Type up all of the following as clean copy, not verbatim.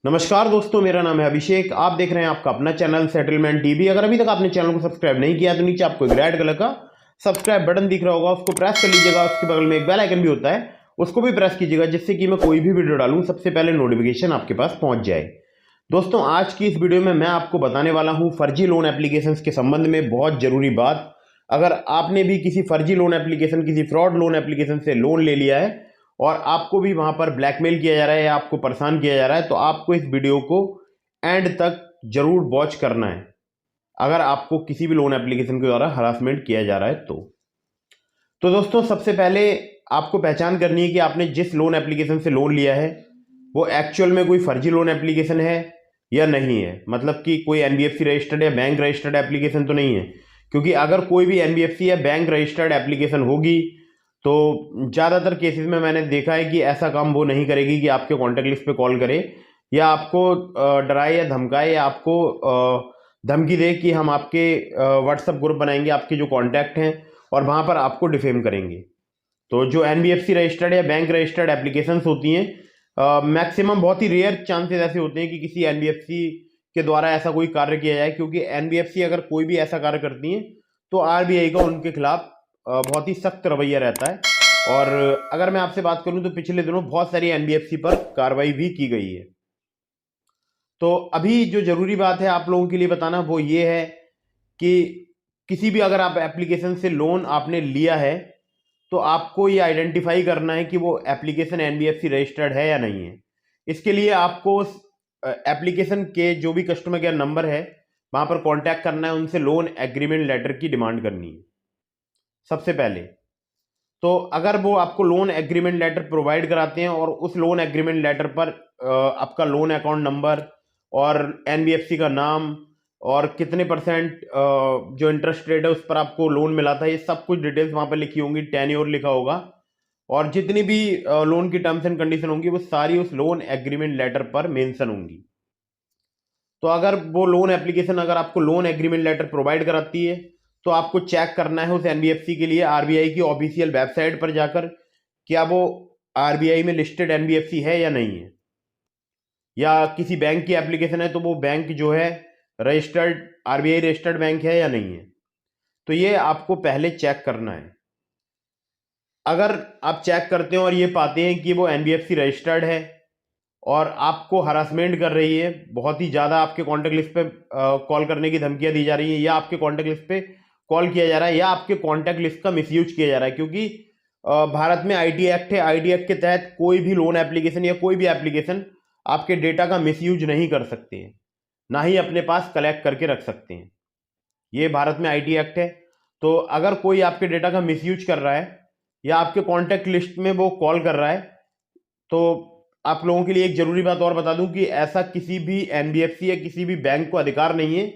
नमस्कार दोस्तों, मेरा नाम है अभिषेक। आप देख रहे हैं आपका अपना चैनल सेटलमेंट टीवी। अगर अभी तक आपने चैनल को सब्सक्राइब नहीं किया तो नीचे आपको एक रेड कलर का सब्सक्राइब बटन दिख रहा होगा, उसको प्रेस कर लीजिएगा। उसके बगल में एक बेल आइकन भी होता है, उसको भी प्रेस कीजिएगा, जिससे कि मैं कोई भी वीडियो डालूं सबसे पहले नोटिफिकेशन आपके पास पहुंच जाए। दोस्तों, आज की इस वीडियो में मैं आपको बताने वाला हूं फर्जी लोन एप्लीकेशंस के संबंध में बहुत जरूरी बात। अगर आपने भी किसी फर्जी लोन एप्लीकेशन, किसी फ्रॉड लोन एप्लीकेशन से लोन ले लिया है और आपको भी वहां पर ब्लैकमेल किया जा रहा है या आपको परेशान किया जा रहा है, तो आपको इस वीडियो को एंड तक जरूर वॉच करना है। अगर आपको किसी भी लोन एप्लीकेशन के द्वारा हरासमेंट किया जा रहा है तो दोस्तों, सबसे पहले आपको पहचान करनी है कि आपने जिस लोन एप्लीकेशन से लोन लिया है वो एक्चुअल में कोई फर्जी लोन एप्लीकेशन है या नहीं है। मतलब कि कोई एनबीएफसी रजिस्टर्ड या बैंक रजिस्टर्ड एप्लीकेशन तो नहीं है, क्योंकि अगर कोई भी एनबीएफसी या बैंक रजिस्टर्ड एप्लीकेशन होगी तो ज़्यादातर केसेस में मैंने देखा है कि ऐसा काम वो नहीं करेगी कि आपके कॉन्टैक्ट लिस्ट पे कॉल करे या आपको डराए या धमकाए या आपको धमकी दे कि हम आपके व्हाट्सएप ग्रुप बनाएंगे, आपके जो कॉन्टैक्ट हैं, और वहाँ पर आपको डिफेम करेंगे। तो जो एनबीएफसी रजिस्टर्ड या बैंक रजिस्टर्ड एप्लीकेशंस होती हैं, मैक्सिमम बहुत ही रेयर चांसेस ऐसे होते हैं कि किसी एनबीएफसी के द्वारा ऐसा कोई कार्य किया जाए, क्योंकि एनबीएफसी अगर कोई भी ऐसा कार्य करती हैं तो आरबीआई का उनके खिलाफ बहुत ही सख्त रवैया रहता है। और अगर मैं आपसे बात करूं तो पिछले दिनों बहुत सारी एनबीएफसी पर कार्रवाई भी की गई है। तो अभी जो जरूरी बात है आप लोगों के लिए बताना वो ये है कि किसी भी अगर आप एप्लीकेशन से लोन आपने लिया है तो आपको ये आइडेंटिफाई करना है कि वो एप्लीकेशन एनबीएफसी रजिस्टर्ड है या नहीं है। इसके लिए आपको उस एप्लीकेशन के जो भी कस्टमर केयर नंबर है वहां पर कांटेक्ट करना है, उनसे लोन एग्रीमेंट लेटर की डिमांड करनी है सबसे पहले। तो अगर वो आपको लोन एग्रीमेंट लेटर प्रोवाइड कराते हैं और उस लोन एग्रीमेंट लेटर पर आपका लोन अकाउंट नंबर और एनबीएफसी का नाम और कितने परसेंट जो इंटरेस्ट रेट है उस पर आपको लोन मिला था, ये सब कुछ डिटेल्स वहां पर लिखी होंगी, टेन्योर लिखा होगा, और जितनी भी लोन की टर्म्स एंड कंडीशन होंगी वो सारी उस लोन एग्रीमेंट लेटर पर मेंशन होंगी। तो अगर वो लोन एप्लीकेशन अगर आपको लोन एग्रीमेंट लेटर प्रोवाइड कराती है तो आपको चेक करना है उस एनबीएफसी के लिए आरबीआई की ऑफिशियल वेबसाइट पर जाकर, क्या वो आरबीआई में लिस्टेड एनबीएफसी है या नहीं है। या किसी बैंक की एप्लीकेशन है तो वो बैंक जो है रजिस्टर्ड, आरबीआई रजिस्टर्ड बैंक है या नहीं है। तो ये आपको पहले चेक करना है। अगर आप चेक करते हैं और ये पाते हैं कि वो एनबीएफसी रजिस्टर्ड है और आपको हरासमेंट कर रही है, बहुत ही ज़्यादा आपके कॉन्टैक्ट लिस्ट पे कॉल करने की धमकियां दी जा रही है, या आपके कॉन्टैक्ट लिस्ट पे कॉल किया जा रहा है, या आपके कॉन्टैक्ट लिस्ट का मिसयूज किया जा रहा है, क्योंकि भारत में आईटी एक्ट है। आईटी एक्ट के तहत कोई भी लोन एप्लीकेशन या कोई भी एप्लीकेशन आपके डेटा का मिसयूज नहीं कर सकते हैं, ना ही अपने पास कलेक्ट करके रख सकते हैं। ये भारत में आईटी एक्ट है। तो अगर कोई आपके डेटा का मिसयूज कर रहा है या आपके कॉन्टैक्ट लिस्ट में वो कॉल कर रहा है, तो आप लोगों के लिए एक जरूरी बात और बता दूं कि ऐसा किसी भी एनबीएफसी या किसी भी बैंक को अधिकार नहीं है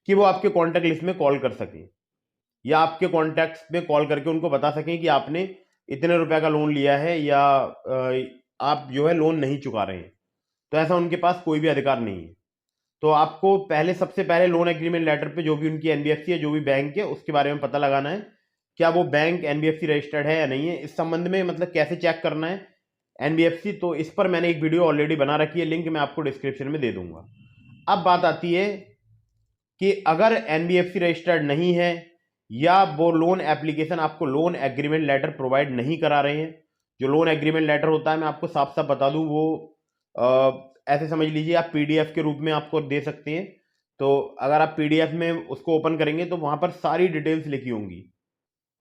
कि वो आपके कॉन्टैक्ट लिस्ट में कॉल कर सके या आपके कॉन्टैक्ट्स में कॉल करके उनको बता सकें कि आपने इतने रुपए का लोन लिया है या आप जो है लोन नहीं चुका रहे हैं। तो ऐसा उनके पास कोई भी अधिकार नहीं है। तो आपको पहले, सबसे पहले लोन एग्रीमेंट लेटर पे जो भी उनकी एनबीएफसी है, जो भी बैंक है, उसके बारे में पता लगाना है क्या वो बैंक एनबीएफसी रजिस्टर्ड है या नहीं है। इस संबंध में मतलब कैसे चेक करना है एनबीएफसी, तो इस पर मैंने एक वीडियो ऑलरेडी बना रखी है, लिंक मैं आपको डिस्क्रिप्शन में दे दूंगा। अब बात आती है कि अगर एनबीएफसी रजिस्टर्ड नहीं है या वो लोन एप्लीकेशन आपको लोन एग्रीमेंट लेटर प्रोवाइड नहीं करा रहे हैं। जो लोन एग्रीमेंट लेटर होता है, मैं आपको साफ साफ बता दूं, वो ऐसे समझ लीजिए आप पीडीएफ के रूप में आपको दे सकते हैं। तो अगर आप पीडीएफ में उसको ओपन करेंगे तो वहां पर सारी डिटेल्स लिखी होंगी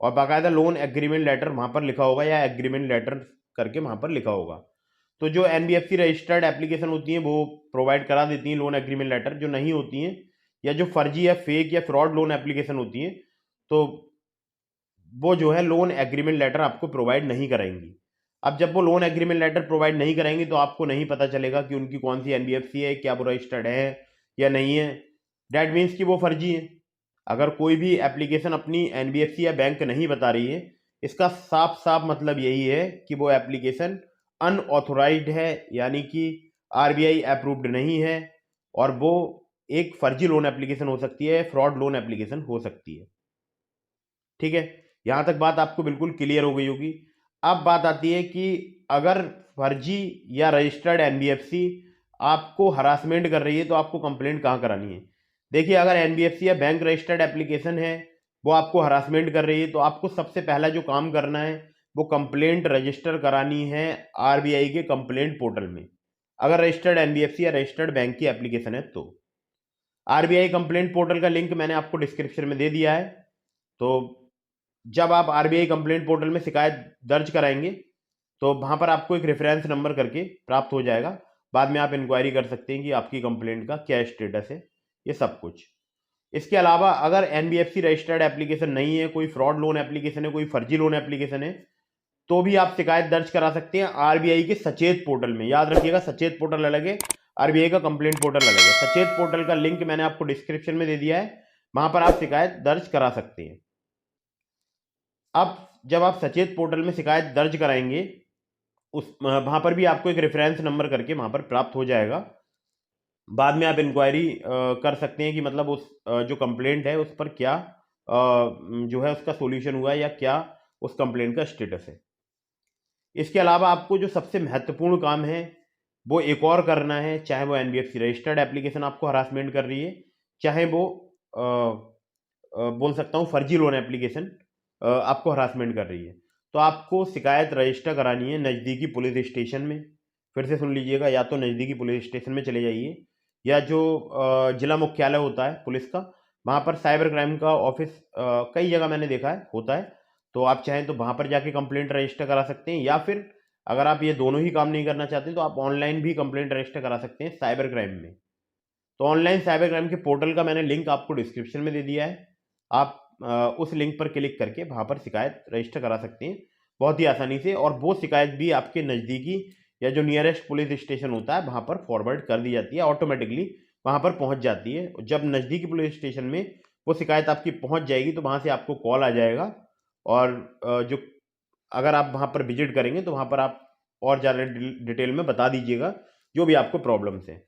और बाकायदा लोन एग्रीमेंट लेटर वहां पर लिखा होगा या एग्रीमेंट लेटर करके वहां पर लिखा होगा। तो जो एनबीएफसी रजिस्टर्ड एप्लीकेशन होती हैं वो प्रोवाइड करा देती हैं लोन एग्रीमेंट लेटर। जो नहीं होती हैं या जो फर्जी या फेक या फ्रॉड लोन एप्लीकेशन होती हैं, तो वो जो है लोन एग्रीमेंट लेटर आपको प्रोवाइड नहीं कराएंगी। अब जब वो लोन एग्रीमेंट लेटर प्रोवाइड नहीं कराएंगी तो आपको नहीं पता चलेगा कि उनकी कौन सी एनबीएफसी है, क्या वो रजिस्टर्ड है या नहीं है। डैट मीन्स कि वो फर्जी है। अगर कोई भी एप्लीकेशन अपनी एनबीएफसी या बैंक नहीं बता रही है, इसका साफ साफ मतलब यही है कि वो एप्लीकेशन अनऑथोराइज्ड है, यानी कि आरबीआई अप्रूव्ड नहीं है, और वो एक फर्जी लोन एप्लीकेशन हो सकती है, फ्रॉड लोन एप्लीकेशन हो सकती है। ठीक है, यहां तक बात आपको बिल्कुल क्लियर हो गई होगी। अब बात आती है कि अगर फर्जी या रजिस्टर्ड एनबीएफसी आपको हरासमेंट कर रही है तो आपको कंप्लेंट कहाँ करानी है? देखिए, अगर एनबीएफसी या बैंक रजिस्टर्ड एप्लीकेशन है, वो आपको हरासमेंट कर रही है, तो आपको सबसे पहला जो काम करना है वो कंप्लेंट रजिस्टर करानी है आरबीआई के कंप्लेंट पोर्टल में। अगर रजिस्टर्ड एनबीएफसी या रजिस्टर्ड बैंक की एप्लीकेशन है तो आरबीआई कंप्लेंट पोर्टल का लिंक मैंने आपको डिस्क्रिप्शन में दे दिया है। तो जब आप आरबीआई कंप्लेंट पोर्टल में शिकायत दर्ज कराएंगे तो वहां पर आपको एक रेफरेंस नंबर करके प्राप्त हो जाएगा। बाद में आप इंक्वायरी कर सकते हैं कि आपकी कंप्लेंट का क्या स्टेटस है, ये सब कुछ। इसके अलावा अगर एनबीएफसी रजिस्टर्ड एप्लीकेशन नहीं है, कोई फ्रॉड लोन एप्लीकेशन है, कोई फर्जी लोन एप्लीकेशन है, तो भी आप शिकायत दर्ज करा सकते हैं आरबीआई के सचेत पोर्टल में। याद रखिएगा, सचेत पोर्टल अलग है, आरबीआई का कंप्लेंट पोर्टल अलग है। सचेत पोर्टल का लिंक मैंने आपको डिस्क्रिप्शन में दे दिया है, वहां पर आप शिकायत दर्ज करा सकते हैं। अब जब आप सचेत पोर्टल में शिकायत दर्ज कराएंगे, उस वहां पर भी आपको एक रेफरेंस नंबर करके वहां पर प्राप्त हो जाएगा। बाद में आप इंक्वायरी कर सकते हैं कि मतलब उस जो कंप्लेंट है उस पर क्या जो है उसका सॉल्यूशन हुआ है या क्या उस कंप्लेंट का स्टेटस है। इसके अलावा आपको जो सबसे महत्वपूर्ण काम है वो एक और करना है, चाहे वो एनबीएफसी रजिस्टर्ड एप्लीकेशन आपको हरासमेंट कर रही है, चाहे वो बोल सकता हूँ फर्जी लोन एप्लीकेशन आपको हरासमेंट कर रही है, तो आपको शिकायत रजिस्टर करानी है नज़दीकी पुलिस स्टेशन में। फिर से सुन लीजिएगा, या तो नज़दीकी पुलिस स्टेशन में चले जाइए, या जो जिला मुख्यालय होता है पुलिस का, वहाँ पर साइबर क्राइम का ऑफिस कई जगह मैंने देखा है होता है, तो आप चाहें तो वहाँ पर जाके कंप्लेंट रजिस्टर करा सकते हैं। या फिर अगर आप ये दोनों ही काम नहीं करना चाहते तो आप ऑनलाइन भी कंप्लेंट रजिस्टर करा सकते हैं साइबर क्राइम में। तो ऑनलाइन साइबर क्राइम के पोर्टल का मैंने लिंक आपको डिस्क्रिप्शन में दे दिया है। आप उस लिंक पर क्लिक करके वहाँ पर शिकायत रजिस्टर करा सकते हैं बहुत ही आसानी से, और वो शिकायत भी आपके नज़दीकी या जो नियरेस्ट पुलिस स्टेशन होता है वहाँ पर फॉरवर्ड कर दी जाती है, ऑटोमेटिकली वहाँ पर पहुँच जाती है। जब नज़दीकी पुलिस स्टेशन में वो शिकायत आपकी पहुँच जाएगी तो वहाँ से आपको कॉल आ जाएगा, और जो अगर आप वहाँ पर विजिट करेंगे तो वहाँ पर आप और ज़्यादा डिटेल में बता दीजिएगा जो भी आपको प्रॉब्लम्स हैं।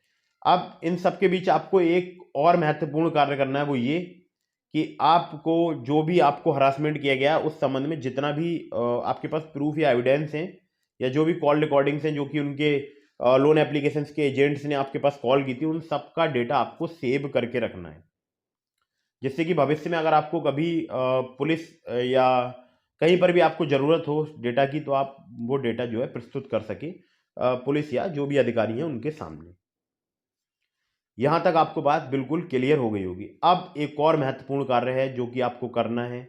अब इन सब के बीच आपको एक और महत्वपूर्ण कार्य करना है, वो ये कि आपको जो भी आपको हरासमेंट किया गया उस संबंध में जितना भी आपके पास प्रूफ या एविडेंस हैं, या जो भी कॉल रिकॉर्डिंग्स हैं जो कि उनके लोन एप्लीकेशंस के एजेंट्स ने आपके पास कॉल की थी, उन सब का डेटा आपको सेव करके रखना है, जिससे कि भविष्य में अगर आपको कभी पुलिस या कहीं पर भी आपको ज़रूरत हो डेटा की, तो आप वो डेटा जो है प्रस्तुत कर सके पुलिस या जो भी अधिकारी हैं उनके सामने। यहाँ तक आपको बात बिल्कुल क्लियर हो गई होगी। अब एक और महत्वपूर्ण कार्य है जो कि आपको करना है,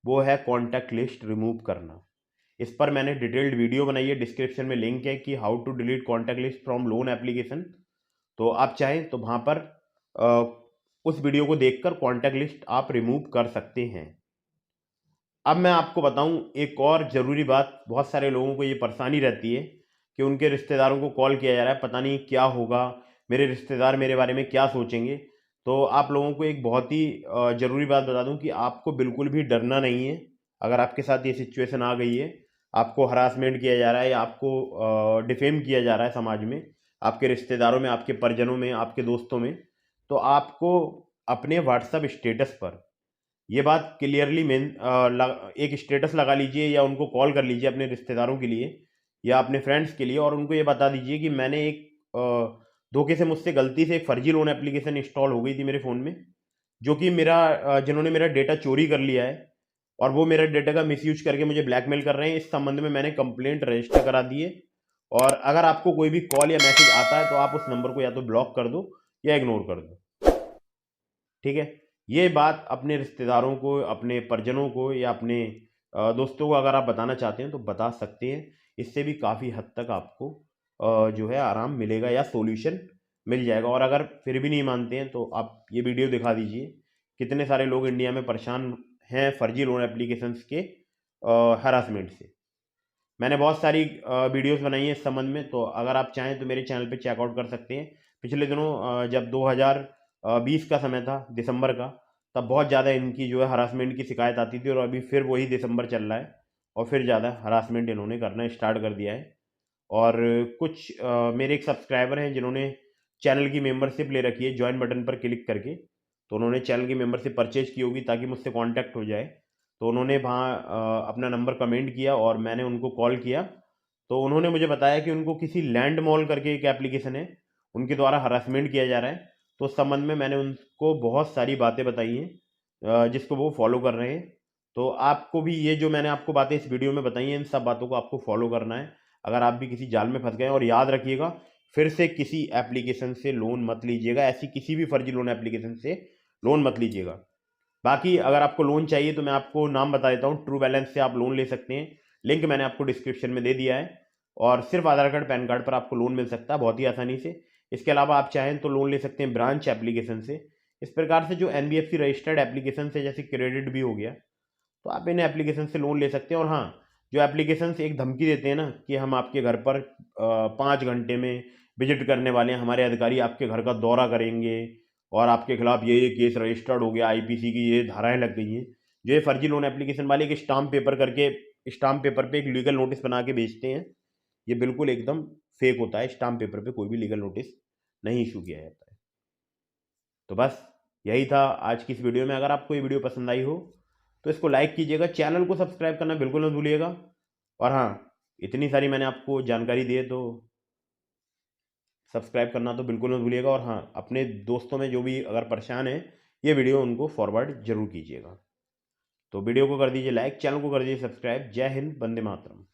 वो है कॉन्टैक्ट लिस्ट रिमूव करना। इस पर मैंने डिटेल्ड वीडियो बनाई है, डिस्क्रिप्शन में लिंक है कि how to delete contact list from loan application. तो आप चाहें तो वहाँ पर उस वीडियो को देखकर कॉन्टैक्ट लिस्ट आप रिमूव कर सकते हैं। अब मैं आपको बताऊं एक और ज़रूरी बात, बहुत सारे लोगों को ये परेशानी रहती है कि उनके रिश्तेदारों को कॉल किया जा रहा है, पता नहीं क्या होगा, मेरे रिश्तेदार मेरे बारे में क्या सोचेंगे। तो आप लोगों को एक बहुत ही ज़रूरी बात बता दूं कि आपको बिल्कुल भी डरना नहीं है। अगर आपके साथ ये सिचुएशन आ गई है, आपको हरासमेंट किया जा रहा है या आपको डिफेम किया जा रहा है समाज में, आपके रिश्तेदारों में, आपके परिजनों में, आपके दोस्तों में, तो आपको अपने व्हाट्सएप स्टेटस पर ये बात क्लियरली एक स्टेटस लगा लीजिए, या उनको कॉल कर लीजिए अपने रिश्तेदारों के लिए या अपने फ्रेंड्स के लिए, और उनको ये बता दीजिए कि मैंने एक धोखे से मुझसे गलती से एक फर्जी लोन एप्लीकेशन इंस्टॉल हो गई थी मेरे फ़ोन में, जो कि जिन्होंने मेरा डेटा चोरी कर लिया है और वो मेरे डेटा का मिसयूज करके मुझे ब्लैकमेल कर रहे हैं। इस संबंध में मैंने कंप्लेंट रजिस्टर करा दी है, और अगर आपको कोई भी कॉल या मैसेज आता है तो आप उस नंबर को या तो ब्लॉक कर दो या इग्नोर कर दो, ठीक है। ये बात अपने रिश्तेदारों को, अपने परिजनों को या अपने दोस्तों को अगर आप बताना चाहते हैं तो बता सकते हैं। इससे भी काफ़ी हद तक आपको जो है आराम मिलेगा या सॉल्यूशन मिल जाएगा। और अगर फिर भी नहीं मानते हैं तो आप ये वीडियो दिखा दीजिए, कितने सारे लोग इंडिया में परेशान हैं फर्जी लोन एप्लीकेशंस के हरासमेंट से। मैंने बहुत सारी वीडियोस बनाई हैं इस संबंध में, तो अगर आप चाहें तो मेरे चैनल पे चेकआउट कर सकते हैं। पिछले दिनों जब 2020 का समय था, दिसंबर का, तब बहुत ज़्यादा इनकी जो है हरासमेंट की शिकायत आती थी, और अभी फिर वही दिसंबर चल रहा है और फिर ज़्यादा हरासमेंट इन्होंने करना स्टार्ट कर दिया है। और कुछ मेरे एक सब्सक्राइबर हैं जिन्होंने चैनल की मेंबरशिप ले रखी है, ज्वाइन बटन पर क्लिक करके, तो उन्होंने चैनल की मेंबरशिप परचेज की होगी ताकि मुझसे कांटेक्ट हो जाए। तो उन्होंने वहाँ अपना नंबर कमेंट किया और मैंने उनको कॉल किया, तो उन्होंने मुझे बताया कि उनको किसी लैंड मॉल करके एक एप्लीकेशन है, उनके द्वारा हरासमेंट किया जा रहा है। तो उस संबंध में मैंने उनको बहुत सारी बातें बताई हैं जिसको वो फॉलो कर रहे हैं। तो आपको भी ये जो मैंने आपको बातें इस वीडियो में बताई हैं, इन सब बातों को आपको फॉलो करना है अगर आप भी किसी जाल में फंस गए। और याद रखिएगा, फिर से किसी एप्लीकेशन से लोन मत लीजिएगा, ऐसी किसी भी फर्जी लोन एप्लीकेशन से लोन मत लीजिएगा। बाकी अगर आपको लोन चाहिए तो मैं आपको नाम बता देता हूँ, ट्रू बैलेंस से आप लोन ले सकते हैं, लिंक मैंने आपको डिस्क्रिप्शन में दे दिया है। और सिर्फ आधार कार्ड पैन कार्ड पर आपको लोन मिल सकता है बहुत ही आसानी से। इसके अलावा आप चाहें तो लोन ले सकते हैं ब्रांच एप्लीकेशन से। इस प्रकार से जो NBFC रजिस्टर्ड एप्लीकेशन से जैसे क्रेडिट भी हो गया, तो आप इन एप्लीकेशन से लोन ले सकते हैं। और हाँ, जो एप्लीकेशन से एक धमकी देते हैं ना कि हम आपके घर पर 5 घंटे में विजिट करने वाले हैं, हमारे अधिकारी आपके घर का दौरा करेंगे और आपके खिलाफ ये केस रजिस्टर्ड हो गया, IPC की ये धाराएं लग गई हैं, जो ये फर्जी लोन एप्लीकेशन वाले एक स्टाम्प पेपर करके, स्टाम्प पेपर पे एक लीगल नोटिस बना के बेचते हैं, ये बिल्कुल एकदम फेक होता है। स्टाम्प पेपर पे कोई भी लीगल नोटिस नहीं इशू किया जाता है। तो बस यही था आज की इस वीडियो में। अगर आपको ये वीडियो पसंद आई हो तो इसको लाइक कीजिएगा, चैनल को सब्सक्राइब करना बिल्कुल मत भूलिएगा। और हाँ, इतनी सारी मैंने आपको जानकारी दी है तो सब्सक्राइब करना तो बिल्कुल मत भूलिएगा। और हाँ, अपने दोस्तों में जो भी अगर परेशान है, ये वीडियो उनको फॉरवर्ड जरूर कीजिएगा। तो वीडियो को कर दीजिए लाइक, चैनल को कर दीजिए सब्सक्राइब। जय हिंद, वंदे मातरम।